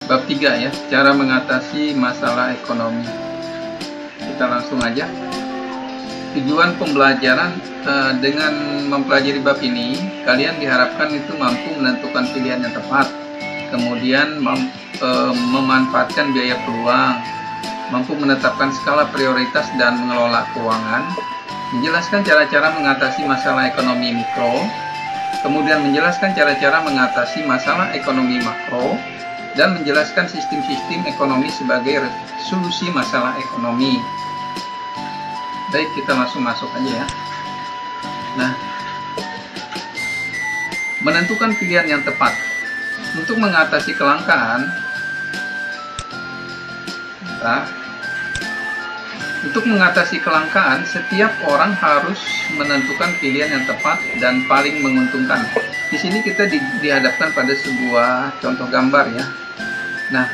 Bab 3 ya, cara mengatasi masalah ekonomi. Kita langsung aja. Tujuan pembelajaran dengan mempelajari bab ini, kalian diharapkan itu mampu menentukan pilihan yang tepat, kemudian memanfaatkan biaya peluang, mampu menetapkan skala prioritas dan mengelola keuangan, menjelaskan cara-cara mengatasi masalah ekonomi mikro, kemudian menjelaskan cara-cara mengatasi masalah ekonomi makro, dan menjelaskan sistem-sistem ekonomi sebagai solusi masalah ekonomi. Baik, kita langsung masuk aja ya. Nah, menentukan pilihan yang tepat untuk mengatasi kelangkaan. Untuk mengatasi kelangkaan, setiap orang harus menentukan pilihan yang tepat dan paling menguntungkan. Di sini kita dihadapkan pada sebuah contoh gambar ya. Nah,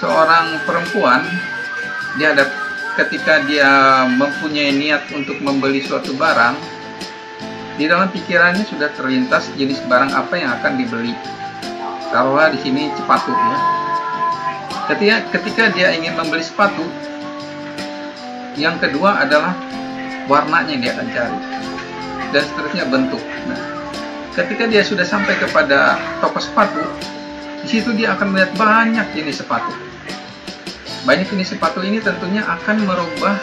seorang perempuan ketika dia mempunyai niat untuk membeli suatu barang, di dalam pikirannya sudah terlintas jenis barang apa yang akan dibeli. Taruhlah di sini sepatu ya. Ketika dia ingin membeli sepatu, yang kedua adalah warnanya yang dia akan cari, dan seterusnya bentuk. Nah, ketika dia sudah sampai kepada toko sepatu, di situ dia akan melihat banyak jenis sepatu. Banyak jenis sepatu ini tentunya akan merubah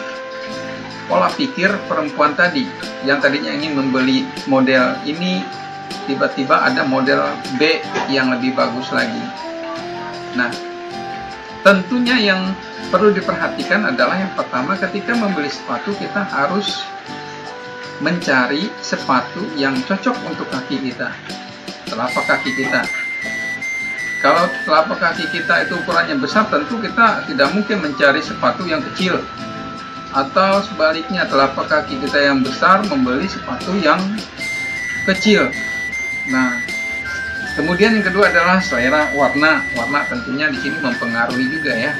pola pikir perempuan tadi, yang tadinya ingin membeli model ini, tiba-tiba ada model B yang lebih bagus lagi. Nah, tentunya yang perlu diperhatikan adalah yang pertama, ketika membeli sepatu kita harus mencari sepatu yang cocok untuk kaki kita, telapak kaki kita. Kalau telapak kaki kita itu ukurannya besar, tentu kita tidak mungkin mencari sepatu yang kecil. Atau sebaliknya, telapak kaki kita yang besar membeli sepatu yang kecil. Nah, kemudian yang kedua adalah selera warna. Warna tentunya di sini mempengaruhi juga ya.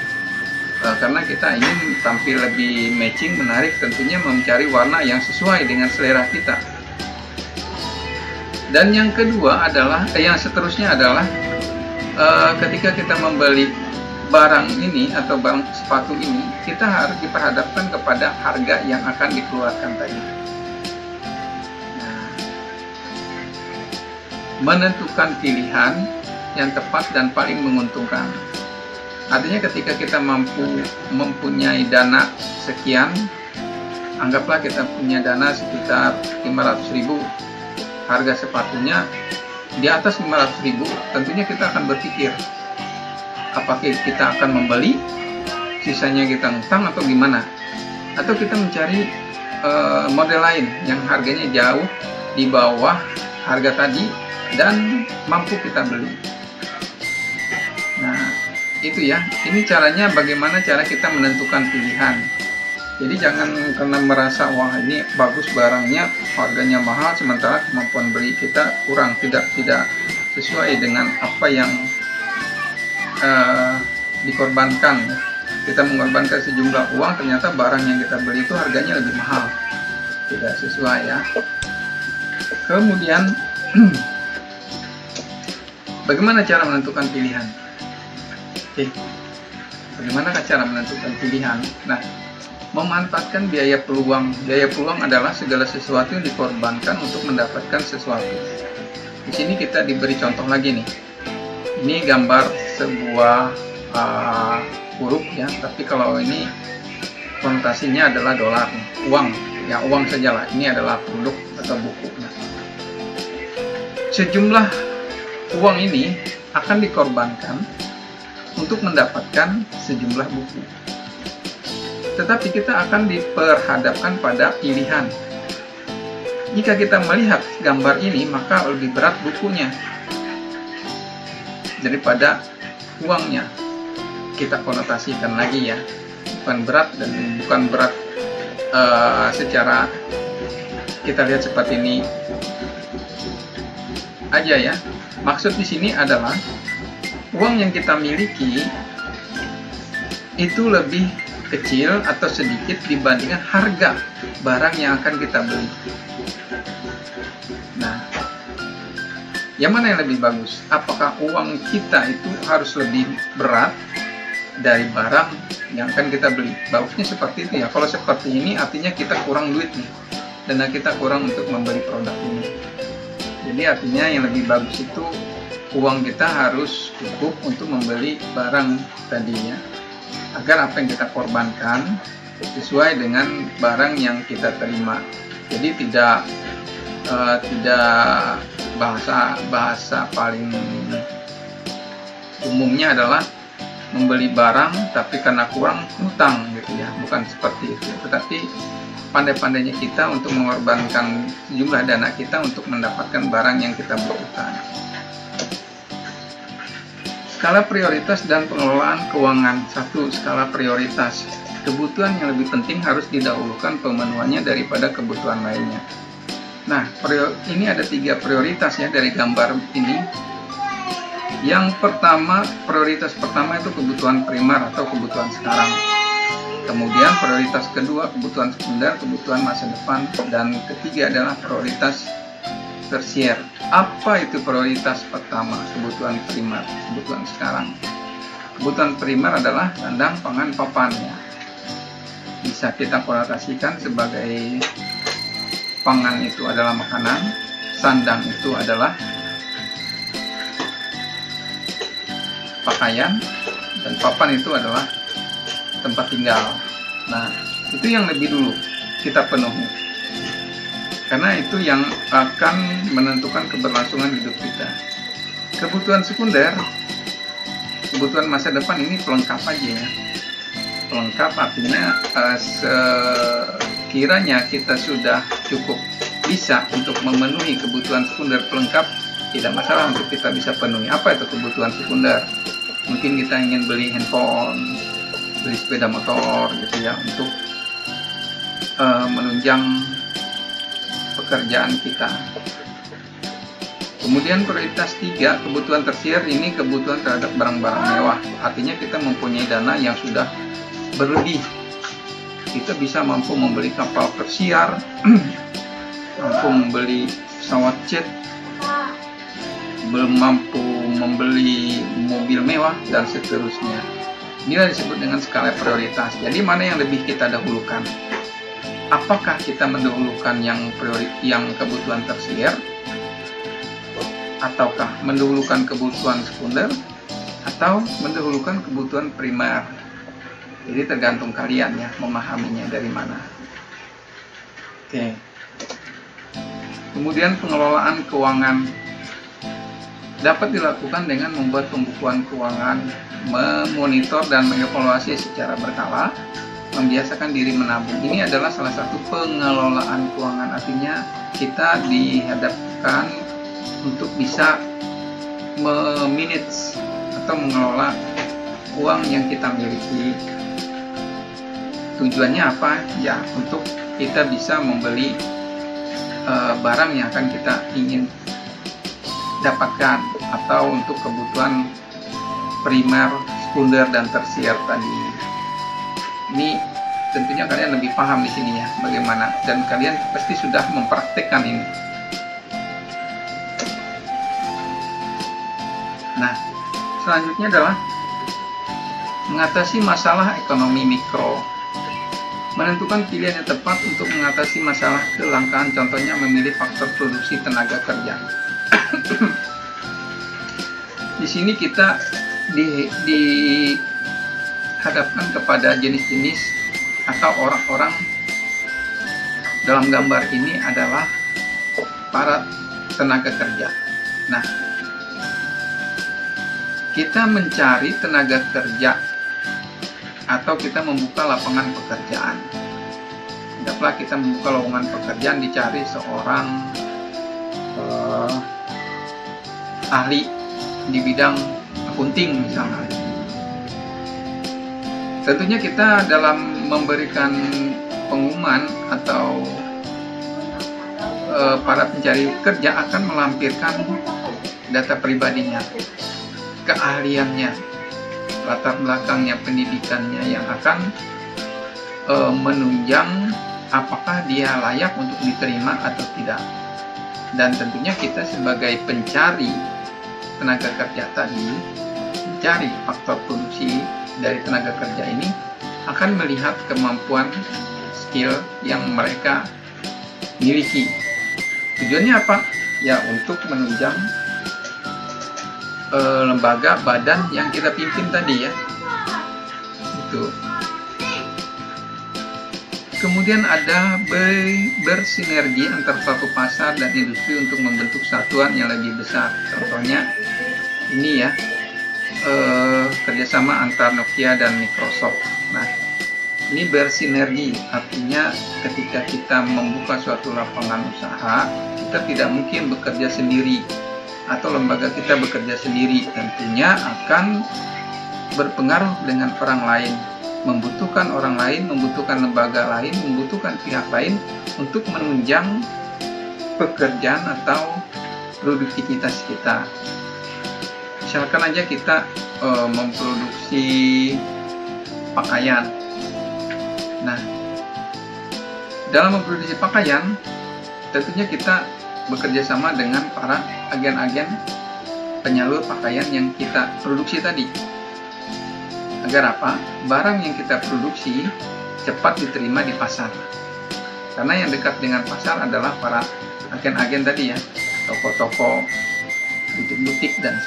Karena kita ingin tampil lebih matching, menarik, tentunya mencari warna yang sesuai dengan selera kita. Dan yang kedua adalah, yang seterusnya adalah ketika kita membeli barang ini atau barang sepatu ini, kita harus diperhadapkan kepada harga yang akan dikeluarkan tadi. Nah, menentukan pilihan yang tepat dan paling menguntungkan. Artinya ketika kita mempunyai dana sekian, anggaplah kita punya dana sekitar 500.000, harga sepatunya di atas 500.000, tentunya kita akan berpikir apakah kita akan membeli, sisanya kita ngutang atau gimana, atau kita mencari model lain yang harganya jauh di bawah harga tadi dan mampu kita beli. Nah, itu ya, ini caranya, bagaimana cara kita menentukan pilihan. Jadi jangan karena merasa wah ini bagus barangnya, harganya mahal, sementara kemampuan beli kita kurang, tidak sesuai dengan apa yang dikorbankan. Kita mengorbankan sejumlah uang, ternyata barang yang kita beli itu harganya lebih mahal, tidak sesuai ya. Kemudian bagaimana cara menentukan pilihan? Oke, bagaimana cara menentukan pilihan? Nah, memanfaatkan biaya peluang. Biaya peluang adalah segala sesuatu yang dikorbankan untuk mendapatkan sesuatu. Di sini kita diberi contoh lagi nih. Ini gambar sebuah huruf ya, tapi kalau ini konotasinya adalah dolar, uang. Ya, uang sajalah. Ini adalah produk atau buku. Nah, sejumlah uang ini akan dikorbankan untuk mendapatkan sejumlah buku. Tetapi kita akan diperhadapkan pada pilihan. Jika kita melihat gambar ini, maka lebih berat bukunya daripada uangnya. Kita konotasikan lagi ya, bukan berat, dan bukan berat secara kita lihat seperti ini aja ya. Maksud di sini adalah uang yang kita miliki itu lebih kecil atau sedikit dibandingkan harga barang yang akan kita beli. Nah, Yang mana yang lebih bagus? Apakah uang kita itu harus lebih berat dari barang yang akan kita beli? Bagusnya seperti itu ya. Kalau seperti ini artinya kita kurang duit nih, dana kita kurang untuk membeli produk ini. Jadi artinya yang lebih bagus itu uang kita harus cukup untuk membeli barang tadinya, agar apa yang kita korbankan sesuai dengan barang yang kita terima. Jadi tidak bahasa paling umumnya adalah membeli barang tapi karena kurang utang gitu ya, bukan seperti itu, tetapi pandai-pandainya kita untuk mengorbankan sejumlah dana kita untuk mendapatkan barang yang kita butuhkan. Skala prioritas dan pengelolaan keuangan. 1. Skala prioritas. Kebutuhan yang lebih penting harus didahulukan pemenuhannya daripada kebutuhan lainnya. Nah, ini ada 3 prioritas ya dari gambar ini. Yang pertama, prioritas pertama itu kebutuhan primer atau kebutuhan sekarang. Kemudian prioritas kedua kebutuhan sekunder, kebutuhan masa depan, dan ketiga adalah prioritas tersier. Apa itu prioritas pertama? Kebutuhan primer, kebutuhan sekarang. Kebutuhan primer adalah sandang, pangan, papan ya. Bisa kita konotasikan sebagai pangan itu adalah makanan, sandang itu adalah pakaian, dan papan itu adalah tempat tinggal. Nah, itu yang lebih dulu kita penuhi, karena itu yang akan menentukan keberlangsungan hidup kita. Kebutuhan sekunder, kebutuhan masa depan ini pelengkap aja ya. Pelengkap artinya sekiranya kita sudah cukup bisa untuk memenuhi kebutuhan sekunder pelengkap, tidak masalah untuk kita bisa penuhi. Apa itu kebutuhan sekunder? Mungkin kita ingin beli handphone, beli sepeda motor gitu ya, untuk menunjang pekerjaan kita. Kemudian prioritas 3, kebutuhan tersier, ini kebutuhan terhadap barang-barang mewah. Artinya kita mempunyai dana yang sudah berlebih. Kita bisa mampu membeli kapal pesiar, mampu membeli pesawat jet, belum mampu membeli mobil mewah, dan seterusnya. Inilah disebut dengan skala prioritas. Jadi mana yang lebih kita dahulukan? Apakah kita mendahulukan yang kebutuhan tersier, ataukah mendahulukan kebutuhan sekunder, atau mendahulukan kebutuhan primer? Jadi tergantung kalian ya memahaminya dari mana. Oke. Kemudian pengelolaan keuangan dapat dilakukan dengan membuat pembukuan keuangan, memonitor dan mengevaluasi secara berkala, membiasakan diri menabung. Ini adalah salah satu pengelolaan keuangan. Artinya kita dihadapkan untuk bisa memanage atau mengelola uang yang kita miliki. Tujuannya apa? Ya, untuk kita bisa membeli barang yang akan kita ingin dapatkan, atau untuk kebutuhan primer, sekunder, dan tersier tadi. Ini tentunya kalian lebih paham di sini ya bagaimana, dan kalian pasti sudah mempraktekkan ini. Nah, selanjutnya adalah mengatasi masalah ekonomi mikro. Menentukan pilihan yang tepat untuk mengatasi masalah kelangkaan, contohnya memilih faktor produksi tenaga kerja. Di sini kita dihadapkan kepada jenis-jenis atau orang-orang dalam gambar ini adalah para tenaga kerja. Nah, kita mencari tenaga kerja atau kita membuka lapangan pekerjaan. Tidaklah kita membuka lowongan pekerjaan dicari seorang ahli di bidang akunting misalnya. Tentunya kita dalam memberikan pengumuman atau para pencari kerja akan melampirkan data pribadinya, keahliannya, latar belakangnya, pendidikannya, yang akan menunjang apakah dia layak untuk diterima atau tidak. Dan tentunya kita sebagai pencari tenaga kerja tadi, mencari faktor produksi dari tenaga kerja ini, akan melihat kemampuan skill yang mereka miliki. Tujuannya apa? Ya, untuk menunjang lembaga badan yang kita pimpin tadi ya. Itu. Kemudian ada bersinergi antar pelaku pasar dan industri untuk membentuk satuan yang lebih besar. Contohnya ini ya, kerjasama antar Nokia dan Microsoft. Nah, ini bersinergi, artinya ketika kita membuka suatu lapangan usaha, kita tidak mungkin bekerja sendiri atau lembaga kita bekerja sendiri, tentunya akan berpengaruh dengan orang lain, membutuhkan orang lain, membutuhkan lembaga lain, membutuhkan pihak lain untuk menunjang pekerjaan atau produktivitas kita. Misalkan aja kita memproduksi pakaian. Nah, dalam memproduksi pakaian, tentunya kita bekerja sama dengan para agen-agen penyalur pakaian yang kita produksi tadi. Agar apa? Barang yang kita produksi cepat diterima di pasar. Karena yang dekat dengan pasar adalah para agen-agen tadi ya, toko-toko, butik-butik dan